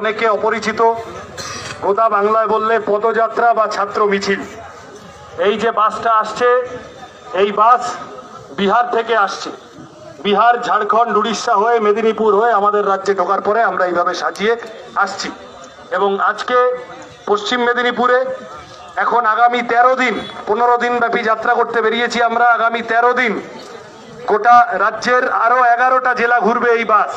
অনেকে অপরিচিত। গোটা বাংলায় বললে পদযাত্রা বা ছাত্র মিছিল। এই যে বাসটা আসছে, এই বাস বিহার থেকে আসছে। বিহার, ঝাড়খণ্ড, উড়িষ্যা হয়ে মেদিনীপুর হয়ে আমাদের রাজ্যে ঢোকার পরে আমরা এইভাবে সাজিয়ে আসছি। এবং আজকে পশ্চিম মেদিনীপুরে এখন আগামী 13 দিন, 15 দিন ব্যাপী যাত্রা করতে বেরিয়েছি আমরা। আগামী 13 দিন গোটা রাজ্যের আরো 11টা জেলা ঘুরবে এই বাস।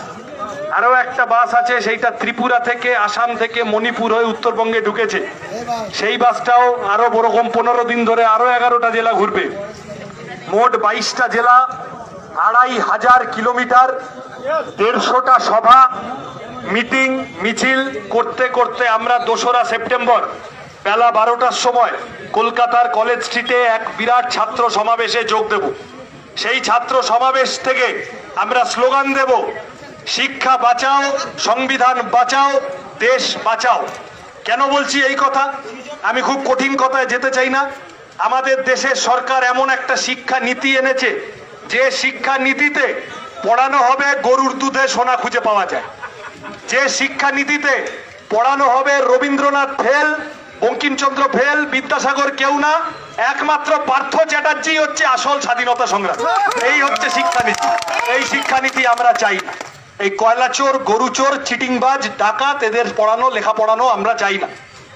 আরো একটা বাস আছে, সেইটা ত্রিপুরা থেকে, আসাম থেকে, মণিপুর হয়ে উত্তরবঙ্গে ঢুকেছে। সেই বাসটাও আরো ওরকম 15 দিন ধরে আরো 11টা জেলা ঘুরবে। মোট 22টা জেলা, 2500 কিলোমিটার, 150টা সভা, মিটিং, মিছিল করতে করতে আমরা 2রা সেপ্টেম্বর বেলা 12টার সময় কলকাতার কলেজ স্ট্রিটে এক বিরাট ছাত্র সমাবেশে যোগ দেব। সেই ছাত্র সমাবেশ থেকে আমরা স্লোগান দেব, শিক্ষা বাঁচাও, সংবিধান বাঁচাও, দেশ বাঁচাও। কেন বলছি এই কথা? আমি খুব কঠিন কথায় যেতে চাই না। আমাদের দেশের সরকার এমন একটা শিক্ষা নীতি এনেছে, যে শিক্ষা নীতিতে পড়ানো হবে গরুর দুধে সোনা খুঁজে পাওয়া যায়। যে শিক্ষা নীতিতে পড়ানো হবে রবীন্দ্রনাথ ফেল, বঙ্কিমচন্দ্র ফেল, বিদ্যাসাগর কেউ না, একমাত্র পার্থ চ্যাটার্জি হচ্ছে আসল স্বাধীনতা সংগ্রাম। এই হচ্ছে শিক্ষানীতি। এই শিক্ষানীতি আমরা চাই না। এই কয়লা চোর, গরু চোর, চিটিংবাজ, ডাকাত এদের পড়ানো, লেখা পড়ানো আমরা চাই না।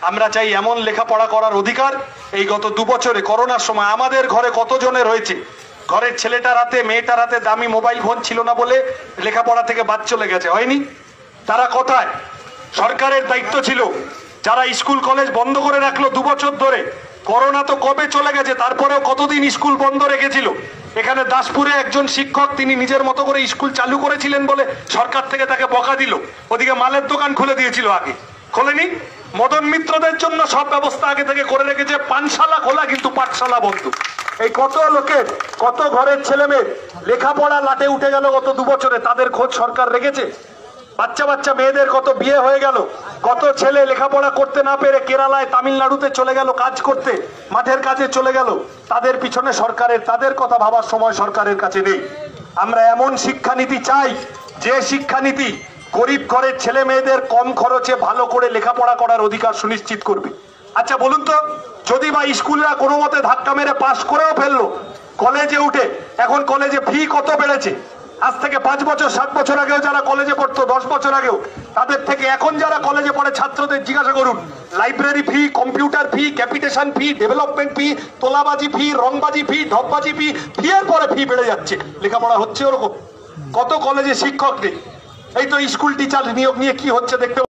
আমরা চাই এমন লেখাপড়া করার অধিকার। এই গত 2 বছরে করোনার সময় আমাদের ঘরে কতজনের হয়েছে, ঘরের ছেলেটার হাতে, মেয়েটার হাতে দামি মোবাইল ফোন ছিল না বলে লেখাপড়া থেকে বাদ চলে গেছে, হয়নি? তারা কোথায়? সরকারের দায়িত্ব ছিল। যারা স্কুল কলেজ বন্ধ করে রাখলো 2 বছর ধরে, করোনা তো কবে চলে গেছে, তারপরেও কতদিন স্কুল বন্ধ রেখেছিল। এখানে দাসপুরে একজন শিক্ষক, তিনি নিজের মতো করে স্কুল চালু করেছিলেন বলে সরকার থেকে তাকে বকা দিল। ওদিকে মালের দোকান খুলে দিয়েছিল, আগে খোলেনি। মদন মিত্রদের জন্য সব ব্যবস্থা আগে থেকে করে রেখেছে, পানশালা খোলা কিন্তু পাঠশালা বন্ধ। এই কত লোকের, কত ঘরের ছেলে মেয়ে লেখাপড়া লাটে উঠে গেল গত 2 বছরে, তাদের খোঁজ সরকার রেখেছে? বাচ্চা বাচ্চা মেয়েদের কত বিয়ে হয়ে গেল, কত ছেলে লেখাপড়া করতে না পেরে কেরালায়, তামিলনাড়ুতে চলে গেল কাজ করতে, মাঠের কাজে চলে গেল। তাদের পিছনে সরকারের, তাদের কথা ভাবার সময় সরকারের কাছে নেই। আমরা এমন শিক্ষানীতি চাই, যে শিক্ষানীতি গরিব ঘরের ছেলে মেয়েদের কম খরচে ভালো করে লেখাপড়া করার অধিকার সুনিশ্চিত করবে। আচ্ছা বলুন তো, যদি বা স্কুলরা কোনো মতে ধাক্কা মেরে পাশ করেও ফেললো, কলেজে উঠে এখন কলেজে ফি কত বেড়েছে। আজ থেকে 5 বছর 7 বছর আগেও যারা কলেজে পড়তো, 10 বছর আগেও, তাদের থেকে এখন যারা কলেজে পড়ে ছাত্রদের জিজ্ঞাসা করুন, library fee, computer fee, capitation fee, development fee, তোলাবাজি ফি, রংবাজি ফি, ঢপবাজি ফি, ফিয়ের পরে ফি বেড়ে যাচ্ছে। লেখাপড়া হচ্ছে ওরকম? কত কলেজে শিক্ষক নেই। এই তো স্কুল টিচার নিয়োগ নিয়ে কি হচ্ছে দেখতে